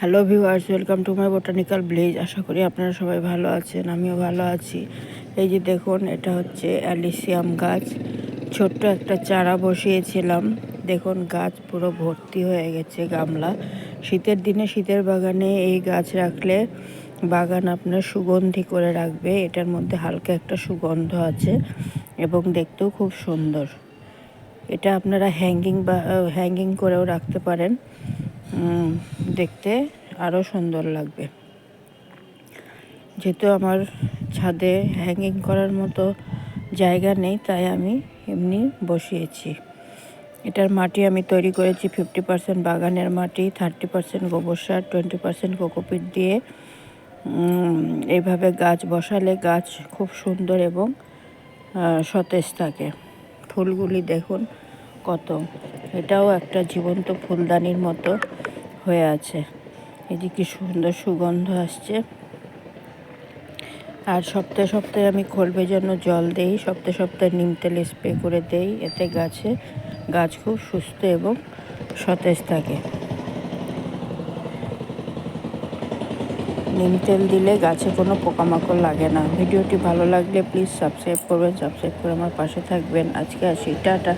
Hello viewers, welcome to my botanical village. আশা করি আপনারা সবাই ভালো আছেন, আমিও ভালো আছি। এই যে দেখুন, এটা হচ্ছে অ্যালিসিয়াম গাছ। ছোট্ট একটা চারা বসিয়েছিলাম, দেখুন গাছ পুরো ভর্তি হয়ে গেছে গামলা। শীতের দিনে শীতের বাগানে এই গাছ রাখলে বাগান আপনার সুগন্ধি করে রাখবে। এটার মধ্যে হালকা একটা সুগন্ধ আছে এবং দেখতেও খুব সুন্দর। এটা আপনারা হ্যাঙ্গিং করেও রাখতে পারেন, দেখতে আরও সুন্দর লাগবে। যেহেতু আমার ছাদে হ্যাঙ্গিং করার মতো জায়গা নেই, তাই আমি এমনি বসিয়েছি। এটার মাটি আমি তৈরি করেছি 50% বাগানের মাটি, 30% গোবর সার, 20% কোকোপিট দিয়ে। এইভাবে গাছ বসালে গাছ খুব সুন্দর এবং সতেজ থাকে। ফুলগুলি দেখুন কত, এটাও একটা জীবন্ত ফুলদানির মতো হয়ে আছে। এই যে কি সুন্দর সুগন্ধ আসছে। আর সপ্তাহে সপ্তাহে আমি খোল ভেজানো জল দেই, সপ্তাহে সপ্তাহে নিম তেল স্প্রে করে দেই। এতে গাছ খুব সুস্থ এবং সতেজ থাকে। নিম তেল দিলে গাছে কোনো পোকামাকড় লাগে না। ভিডিওটি ভালো লাগলে প্লিজ সাবস্ক্রাইব করবেন, সাবস্ক্রাইব করে আমার পাশে থাকবেন। আজকে আসি, টাটা।